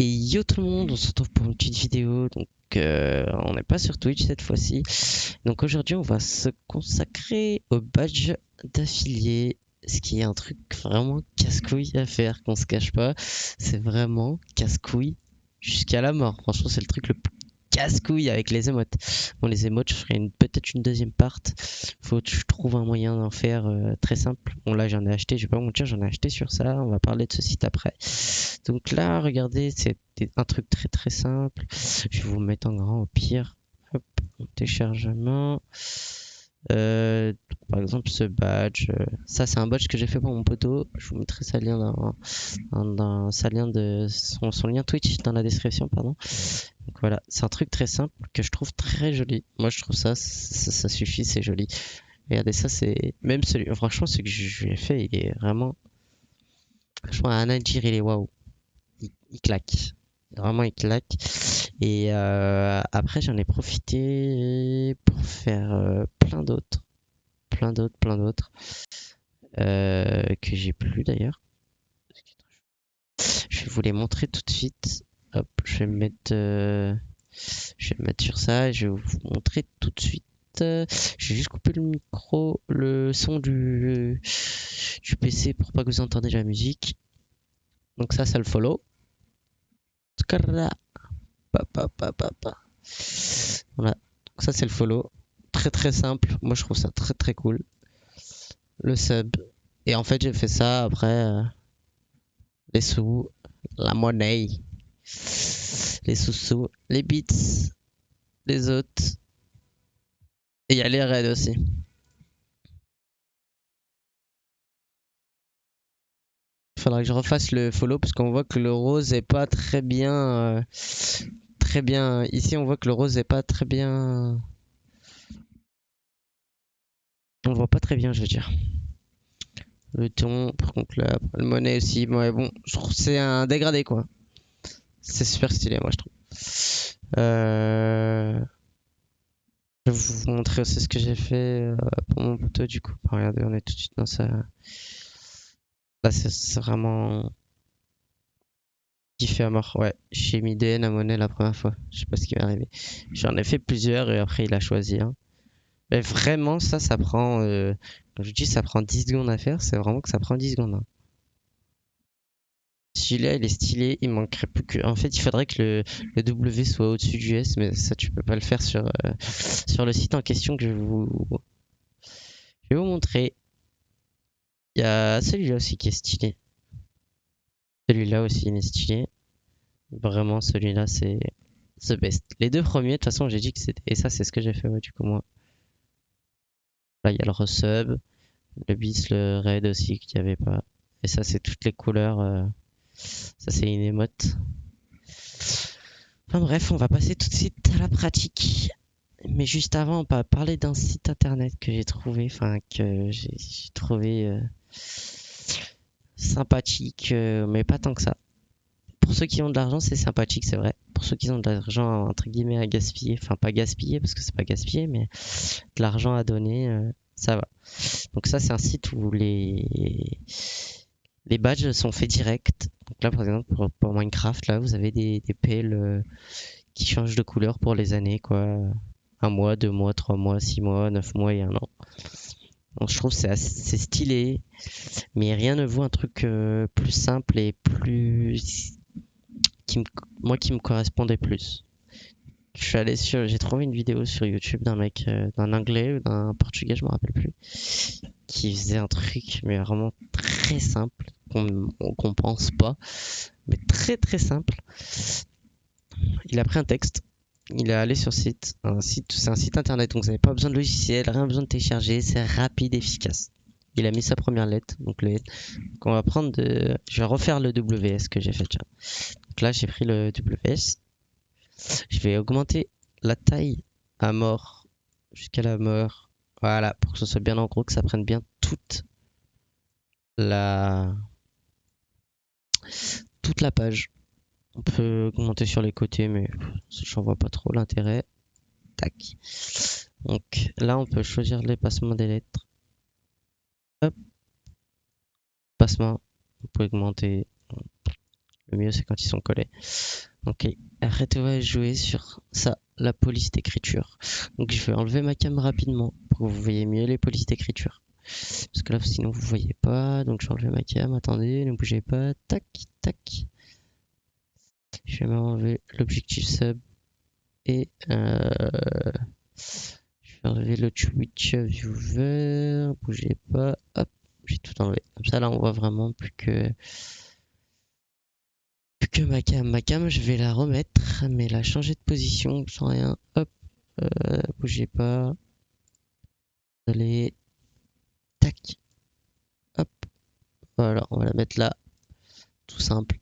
Et yo tout le monde, on se retrouve pour une petite vidéo. Donc on n'est pas sur Twitch cette fois-ci. Donc aujourd'hui on va se consacrer au badge d'affilié. Ce qui est un truc vraiment casse-couille à faire, qu'on se cache pas. C'est vraiment casse-couille jusqu'à la mort. Franchement c'est le truc le plus casse-couille avec les émotes. Bon les émotes je ferai peut-être une deuxième part. Faut que je trouve un moyen d'en faire très simple. Bon là j'en ai acheté, je vais pas vous mentir, j'en ai acheté sur ça. On va parler de ce site après. Donc là, regardez, c'est un truc très très simple. Je vais vous mettre en grand au pire. Hop, téléchargement. Par exemple, ce badge. Ça, c'est un badge que j'ai fait pour mon poteau. Je vous mettrai sa lien sa lien de son lien Twitch dans la description, pardon. Donc voilà, c'est un truc très simple que je trouve très joli. Moi, je trouve ça suffit, c'est joli. Regardez ça, c'est même celui. Franchement, ce que je lui ai fait, il est vraiment. Franchement, à dire, il est waouh. Il claque. Vraiment, il claque. Et après, j'en ai profité pour faire plein d'autres que j'ai plus d'ailleurs. Je vais vous les montrer tout de suite. Hop, je vais me mettre sur ça et je vais vous montrer tout de suite. Je vais juste couper le son du PC pour pas que vous entendiez la musique. Donc ça, c'est le follow. Voilà, donc ça c'est le follow. Très très simple, moi je trouve ça très très cool. Le sub. Et en fait j'ai fait ça après les sous, la monnaie, les sous-sous, les bits, les autres. Et il y a les raids aussi. Il faudra que je refasse le follow parce qu'on voit que le rose est pas très bien. Très bien. Ici on voit que le rose est pas très bien. On le voit pas très bien, je veux dire. Le ton, par contre, là, le monnaie aussi. Ouais, bon, je trouve que c'est un dégradé quoi. C'est super stylé, moi je trouve. Je vais vous montrer aussi ce que j'ai fait pour mon poteau du coup. Regardez, on est tout de suite dans ça. Là, c'est vraiment kiffé à mort. Ouais, j'ai mis DN à monnaie la première fois. Je sais pas ce qui m'est arrivé. J'en ai fait plusieurs et après il a choisi un. Mais vraiment, ça prend. Quand je dis ça prend 10 secondes à faire, c'est vraiment que ça prend 10 secondes. Hein. Celui-là, il est stylé. Il manquerait plus que. En fait, il faudrait que le W soit au-dessus du S, mais ça, tu peux pas le faire sur le site en question que je vais vous montrer. Il y a celui-là aussi qui est stylé. Celui-là aussi, il est stylé. Vraiment, celui-là, c'est the best. Les deux premiers, de toute façon, j'ai dit que c'était. Et ça, c'est ce que j'ai fait, ouais, du coup, moi. Là, il y a le resub, le bis, le raid aussi, qu'il n'y avait pas. Et ça, c'est toutes les couleurs. Ça, c'est une émote. Enfin bref, on va passer tout de suite à la pratique. Mais juste avant, on va parler d'un site internet que j'ai trouvé, j'ai trouvé sympathique, mais pas tant que ça. Pour ceux qui ont de l'argent, c'est sympathique, c'est vrai. Pour ceux qui ont de l'argent, entre guillemets, à gaspiller, enfin pas gaspiller, parce que c'est pas gaspiller, mais de l'argent à donner, ça va. Donc ça, c'est un site où les badges sont faits direct. Donc là, par exemple, pour Minecraft, là, vous avez des pelles qui changent de couleur pour les années, quoi. 1 mois, 2 mois, 3 mois, 6 mois, 9 mois et 1 an. Donc je trouve que c'est stylé, mais rien ne vaut un truc plus simple et plus moi qui me correspondait plus. J'ai trouvé une vidéo sur YouTube d'un mec, d'un anglais ou d'un portugais, je me rappelle plus, qui faisait un truc mais vraiment très simple qu'on pense pas, mais très très simple. Il a pris un texte, il est allé sur c'est un site internet, donc vous n'avez pas besoin de logiciel, rien besoin de télécharger, c'est rapide, efficace. Il a mis sa première lettre, donc qu'on va prendre je vais refaire le WS que j'ai fait. Tiens. Donc là, j'ai pris le WS. Je vais augmenter la taille à mort jusqu'à la mort. Voilà, pour que ce soit bien en gros, que ça prenne bien la toute la page. On peut augmenter sur les côtés, mais j'en vois pas trop l'intérêt. Tac. Donc là, on peut choisir l'espacement des lettres. Hop. Espacement. On peut augmenter Le mieux, c'est quand ils sont collés. Ok, arrête, on va jouer sur ça, la police d'écriture. Donc je vais enlever ma cam rapidement pour que vous voyez mieux les polices d'écriture. Parce que là, sinon, vous voyez pas. Donc je vais enlever ma cam. Attendez, ne bougez pas. Tac, tac. Je vais m'enlever l'objectif sub. Et je vais enlever le Twitch viewer. Bougez pas. Hop, j'ai tout enlevé. Comme ça, là, on voit vraiment plus que ma cam. Ma cam, je vais la remettre, mais la changer de position sans rien. Hop, bougez pas. Allez, tac. Hop, voilà, on va la mettre là. Tout simple.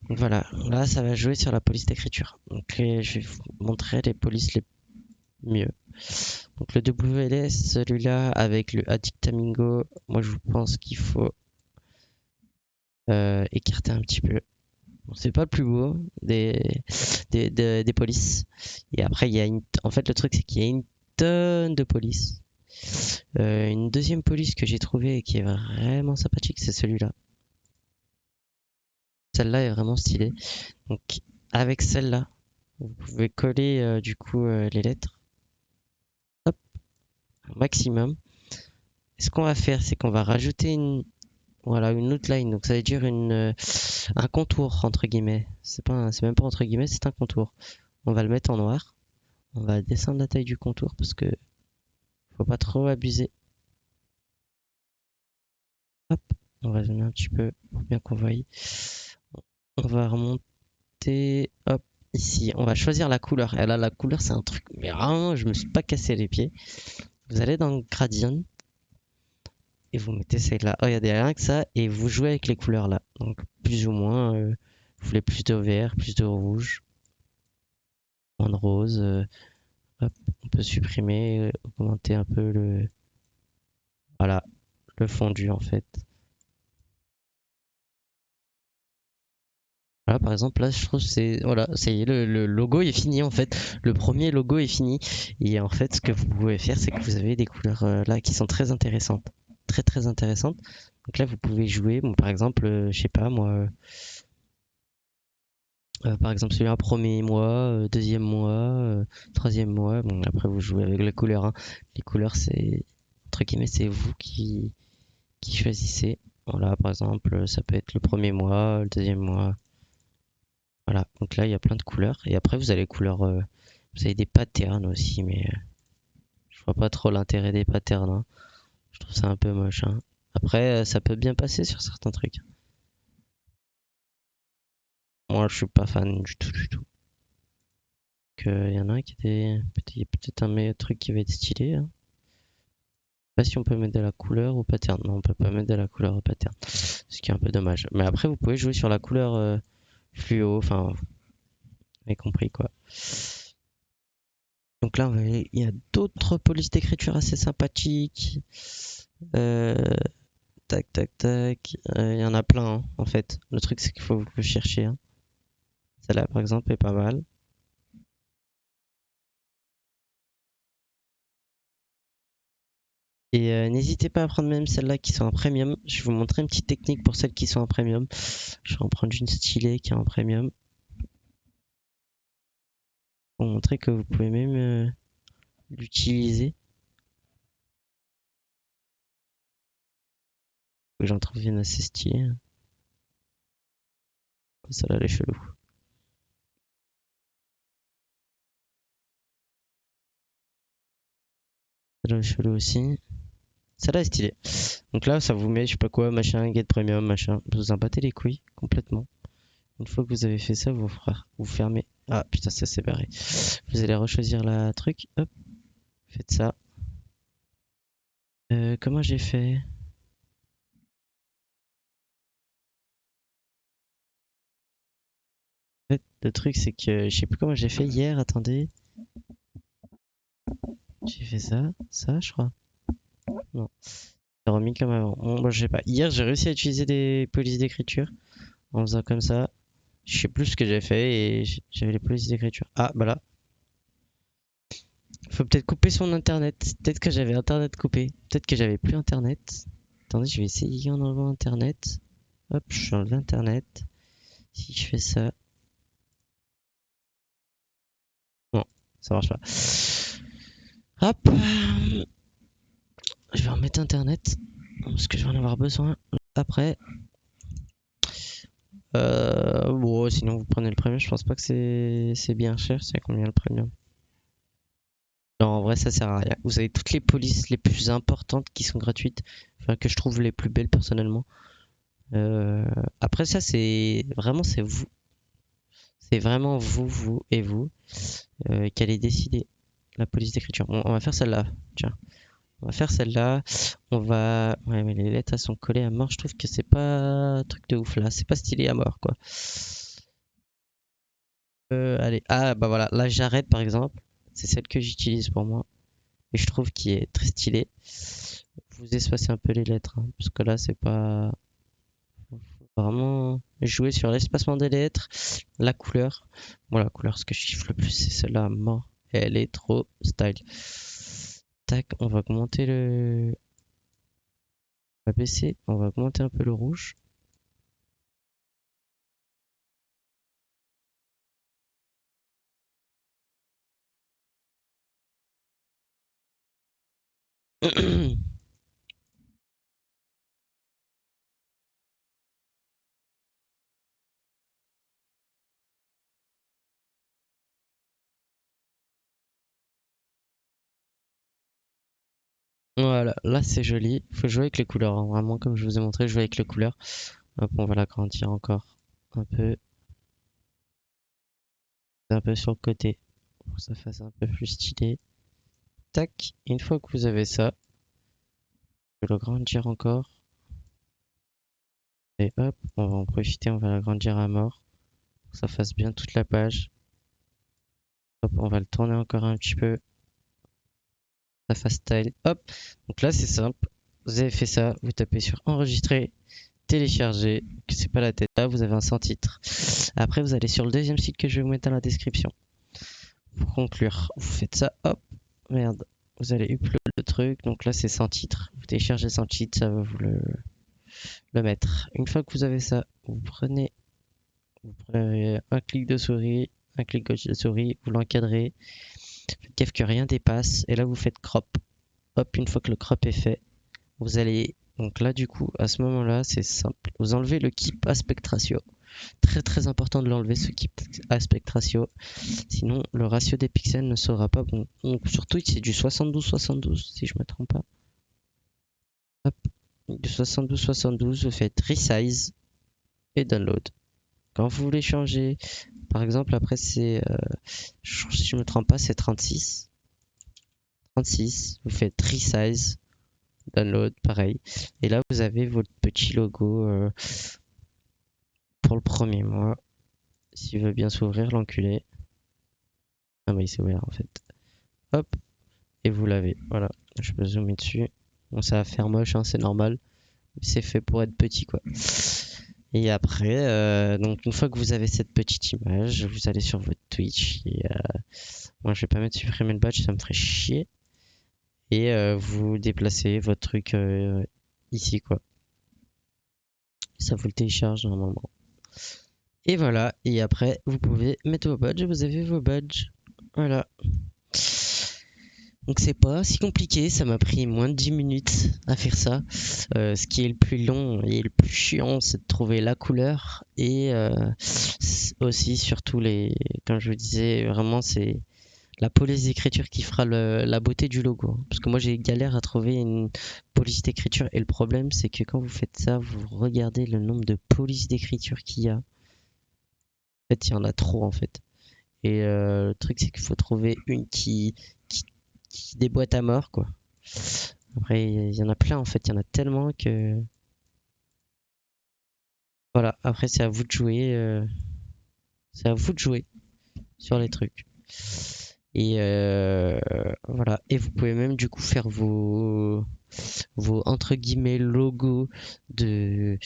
Donc voilà, là, ça va jouer sur la police d'écriture. Donc je vais vous montrer les polices les mieux. Donc le WLS, celui-là, avec le Addictamingo, moi je pense qu'il faut écarter un petit peu. Bon, c'est pas le plus beau des polices. Et après, il y a en fait, le truc, c'est qu'il y a une tonne de polices. Une deuxième police que j'ai trouvée et qui est vraiment sympathique, c'est celui-là. Celle-là est vraiment stylée. Donc, avec celle-là, vous pouvez coller du coup les lettres. Hop, au maximum. Et ce qu'on va faire, c'est qu'on va rajouter voilà, une outline. Donc, ça veut dire un contour, entre guillemets. C'est même pas entre guillemets, c'est un contour. On va le mettre en noir. On va descendre la taille du contour parce que faut pas trop abuser. Hop, on va zoomer un petit peu pour bien qu'on voie. On va remonter, hop, ici. On va choisir la couleur. Et là, la couleur, c'est un truc, mais vraiment, je me suis pas cassé les pieds. Vous allez dans Gradient et vous mettez celle-là. Oh, regardez, rien que ça, et vous jouez avec les couleurs là. Donc, plus ou moins, vous voulez plus de vert, plus de rouge, moins de rose. Hop, on peut supprimer, augmenter un peu voilà, le fondu en fait. Voilà, par exemple, là, je trouve que voilà, ça y est, le logo est fini en fait. Le premier logo est fini. Et en fait, ce que vous pouvez faire, c'est que vous avez des couleurs là qui sont très intéressantes. Très très intéressantes. Donc là, vous pouvez jouer. Bon, par exemple, je sais pas moi. Par exemple, celui-là, premier mois, deuxième mois, troisième mois. Bon, après, vous jouez avec les couleurs, hein. Les couleurs, c'est, entre guillemets, c'est vous qui choisissez. Voilà, par exemple, ça peut être le premier mois, le deuxième mois. Voilà, donc là il y a plein de couleurs. Et après vous avez les couleurs, vous avez des patterns aussi, mais je vois pas trop l'intérêt des patterns, hein. Je trouve ça un peu moche, hein. Après, ça peut bien passer sur certains trucs. Moi je suis pas fan du tout, du tout. Il y en a un qui était. Peut-être un meilleur truc qui va être stylé, hein. Je sais pas si on peut mettre de la couleur au pattern. Non, on peut pas mettre de la couleur au pattern. Ce qui est un peu dommage. Mais après, vous pouvez jouer sur la couleur fluo, enfin, vous avez compris quoi. Donc là, il y a d'autres polices d'écriture assez sympathiques. Euh, tac, tac, tac. Il y en a plein, hein, en fait. Le truc, c'est qu'il faut que vous cherchiez, hein. Celle-là, par exemple, est pas mal. Et n'hésitez pas à prendre même celles-là qui sont en premium. Je vais vous montrer une petite technique pour celles qui sont en premium. Je vais en prendre une stylée qui est en premium. Pour montrer que vous pouvez même l'utiliser. J'en trouve une assez stylée. Celle-là, elle est chelou. Celle-là, elle est chelou aussi. Celle-là est stylée. Donc là, ça vous met, je sais pas quoi, machin, get premium, machin. Vous en battez les couilles complètement. Une fois que vous avez fait ça, vous fermez. Ah putain, ça s'est barré. Vous allez rechoisir la truc. Hop, faites ça. Comment j'ai fait? En fait, le truc, c'est que je sais plus comment j'ai fait hier. Attendez. J'ai fait ça, je crois. Non, j'ai remis comme avant. Bon, bah, je sais pas. Hier, j'ai réussi à utiliser des polices d'écriture en faisant comme ça. Je sais plus ce que j'ai fait et j'avais les polices d'écriture. Ah, bah là. Faut peut-être couper son internet. Peut-être que j'avais internet coupé. Peut-être que j'avais plus internet. Attendez, je vais essayer en enlevant internet. Hop, je enlève internet. Si je fais ça... Non, ça marche pas. Hop. Je vais remettre internet. Parce que je vais en avoir besoin après. Bon, sinon vous prenez le premium. Je pense pas que c'est bien cher. C'est combien le premium? Non, en vrai, ça sert à rien. Vous avez toutes les polices les plus importantes qui sont gratuites. Enfin, que je trouve les plus belles personnellement. Après ça, c'est vous. C'est vraiment vous et vous qui allez décider la police d'écriture. On va faire celle-là. Tiens, on va faire celle-là. On va. Ouais, mais les lettres elles sont collées à mort. Je trouve que c'est pas un truc de ouf là. C'est pas stylé à mort quoi. Allez. Ah bah voilà. Là j'arrête par exemple. C'est celle que j'utilise pour moi. Et je trouve qu'il est très stylé. Vous espacez un peu les lettres. Hein, parce que là c'est pas. Vraiment jouer sur l'espacement des lettres, la couleur. Bon, la couleur, ce que je kiffe le plus, c'est celle-là, mort. Elle est trop style. Tac, on va augmenter le. On va baisser, on va augmenter un peu le rouge. Voilà, là c'est joli. Faut jouer avec les couleurs, hein. Vraiment comme je vous ai montré, jouer avec les couleurs. Hop, on va l'agrandir encore un peu sur le côté, pour que ça fasse un peu plus stylé. Tac, une fois que vous avez ça, je vais l'agrandir encore. Et hop, on va en profiter, on va l'agrandir à mort, pour que ça fasse bien toute la page. Hop, on va le tourner encore un petit peu, ça fasse style. Hop, donc là c'est simple. Vous avez fait ça, vous tapez sur enregistrer, télécharger, que c'est pas la tête. Là, vous avez un sans titre. Après, vous allez sur le deuxième site que je vais vous mettre dans la description. Pour conclure, vous faites ça, hop, merde. Vous allez upload le truc, donc là c'est sans titre. Vous téléchargez sans titre, ça va vous le mettre. Une fois que vous avez ça, vous prenez un clic de souris, un clic gauche de souris, vous l'encadrez. Faites gaffe que rien dépasse, et là vous faites crop. Hop, une fois que le crop est fait, vous allez. Donc là, du coup, à ce moment-là, c'est simple. Vous enlevez le keep aspect ratio. Très très important de l'enlever, ce keep aspect ratio. Sinon, le ratio des pixels ne sera pas bon. Donc, sur Twitch, c'est du 72-72, si je me trompe pas. Hop, du 72-72, vous faites resize et download. Quand vous voulez changer, par exemple, après, si je me trompe pas, c'est 36. 36, vous faites resize, download, pareil. Et là, vous avez votre petit logo pour le premier mois. S'il veut bien s'ouvrir, l'enculé. Ah, bah, il s'est ouvert en fait. Hop, et vous l'avez. Voilà, je peux zoomer dessus. Bon, ça va faire moche, hein, c'est normal. C'est fait pour être petit, quoi. Et après, donc une fois que vous avez cette petite image, vous allez sur votre Twitch. Et, moi, je vais pas mettre supprimer le badge, ça me ferait chier. Et vous déplacez votre truc ici, quoi. Ça vous le télécharge normalement. Et voilà, et après, vous pouvez mettre vos badges, vous avez vos badges. Voilà. Donc c'est pas si compliqué, ça m'a pris moins de 10 minutes à faire ça. Ce qui est le plus long et le plus chiant, c'est de trouver la couleur et aussi surtout comme je vous disais, vraiment c'est la police d'écriture qui fera la beauté du logo. Parce que moi j'ai galère à trouver une police d'écriture et le problème c'est que quand vous faites ça, vous regardez le nombre de polices d'écriture qu'il y a. En fait, il y en a trop en fait. Et le truc c'est qu'il faut trouver une qui déboîte à mort quoi. Après, il y en a plein en fait, il y en a tellement que. Voilà, après c'est à vous de jouer. C'est à vous de jouer sur les trucs. Et voilà. Et vous pouvez même du coup faire vos entre guillemets logos de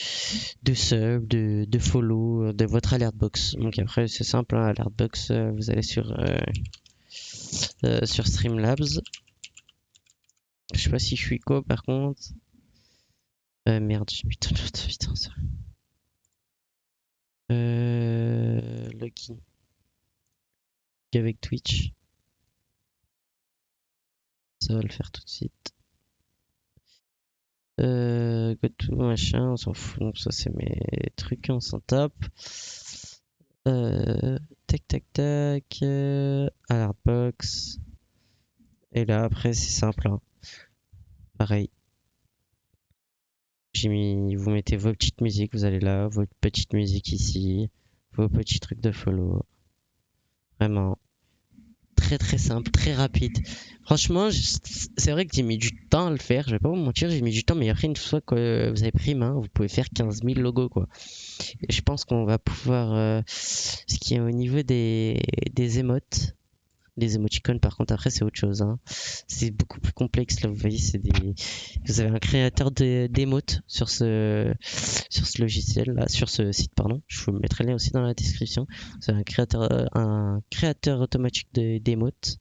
sub, de follow, de votre alertbox. Donc après c'est simple, hein, alertbox, vous allez sur Streamlabs. Je sais pas si je suis quoi par contre. Merde, j'ai mis tout putain, Login avec Twitch. Ça va le faire tout de suite. Go to machin, on s'en fout. Donc ça c'est mes trucs, on s'en tape. Tac tac tac. Alertbox. Et là après c'est simple, hein. Pareil. J'ai mis, vous mettez vos petites musiques, vous allez là, votre petite musique ici, vos petits trucs de follow. Vraiment très très simple, très rapide. Franchement, c'est vrai que j'ai mis du temps à le faire, je vais pas vous mentir, j'ai mis du temps, mais après une fois que vous avez pris main, vous pouvez faire 15 000 logos quoi. Et je pense qu'on va pouvoir, ce qui est au niveau des émotes, les émoticônes par contre après c'est autre chose, hein. C'est beaucoup plus complexe là, vous voyez, vous avez un créateur d'émotes sur ce logiciel là, sur ce site pardon. Je vous mettrai le lien aussi dans la description. C'est un créateur automatique d'émotes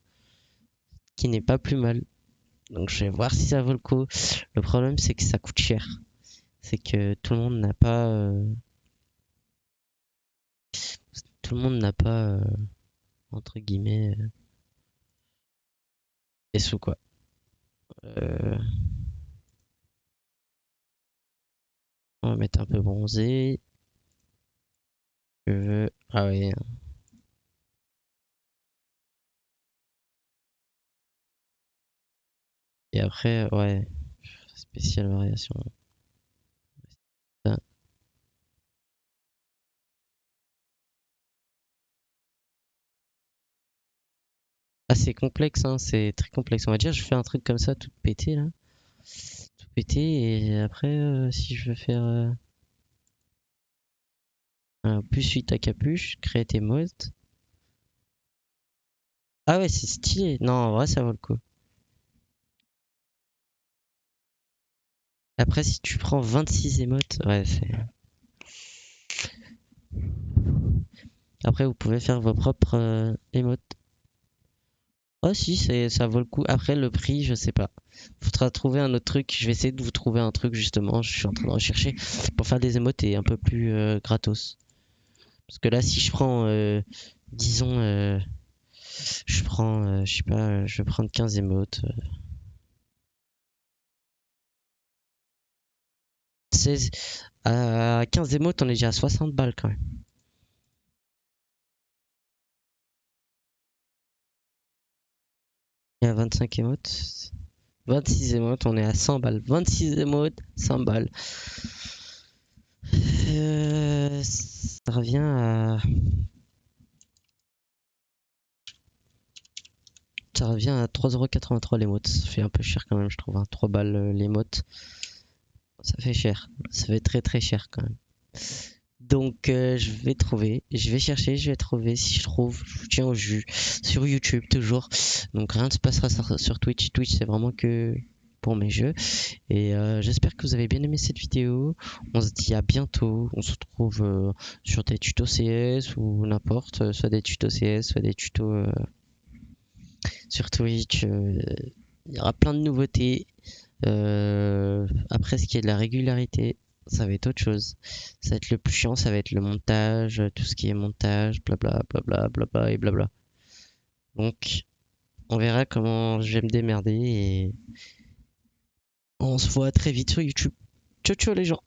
qui n'est pas plus mal. Donc je vais voir si ça vaut le coup. Le problème c'est que ça coûte cher. C'est que tout le monde n'a pas entre guillemets des sous quoi. Euh, on va mettre un peu bronzé. Cheveux. Ah oui. Et après, ouais, spéciale variation. Ah, ah, c'est complexe, hein, c'est très complexe. On va dire, je fais un truc comme ça, tout pété là. Tout pété, et après, si je veux faire un plus suite à capuche, créer tes modes. Ah ouais, c'est stylé. Non, en vrai, ça vaut le coup. Après, si tu prends 26 émotes, ouais, c'est. Après, vous pouvez faire vos propres émotes. Oh si, ça vaut le coup. Après, le prix, je sais pas. Faudra trouver un autre truc. Je vais essayer de vous trouver un truc justement. Je suis en train de rechercher pour faire des émotes et un peu plus gratos. Parce que là, si je prends, disons, je prends, je sais pas, je vais prendre 15 émotes. 16, à 15 émotes, on est déjà à 60 balles quand même. Et à 25 émotes, 26 émotes, on est à 100 balles. 26 émotes, 100 balles. Ça revient à Ça revient à 3,83€ l'émote. Ça fait un peu cher quand même, je trouve, hein. 3 balles l'émote. Ça fait cher. Ça fait très très cher quand même. Donc je vais chercher, je vais trouver. Si je trouve, je vous tiens au jus. Sur YouTube toujours. Donc rien ne se passera sur Twitch. Twitch c'est vraiment que pour mes jeux. Et j'espère que vous avez bien aimé cette vidéo. On se dit à bientôt. On se retrouve sur des tutos CS ou n'importe. Soit des tutos CS, soit des tutos sur Twitch. Il y aura plein de nouveautés. Après, ce qui est de la régularité, ça va être autre chose. Ça va être le plus chiant, ça va être le montage, tout ce qui est montage, blabla, blabla, blabla et blabla. Donc, on verra comment je vais me démerder et on se voit très vite sur YouTube. Ciao, ciao les gens!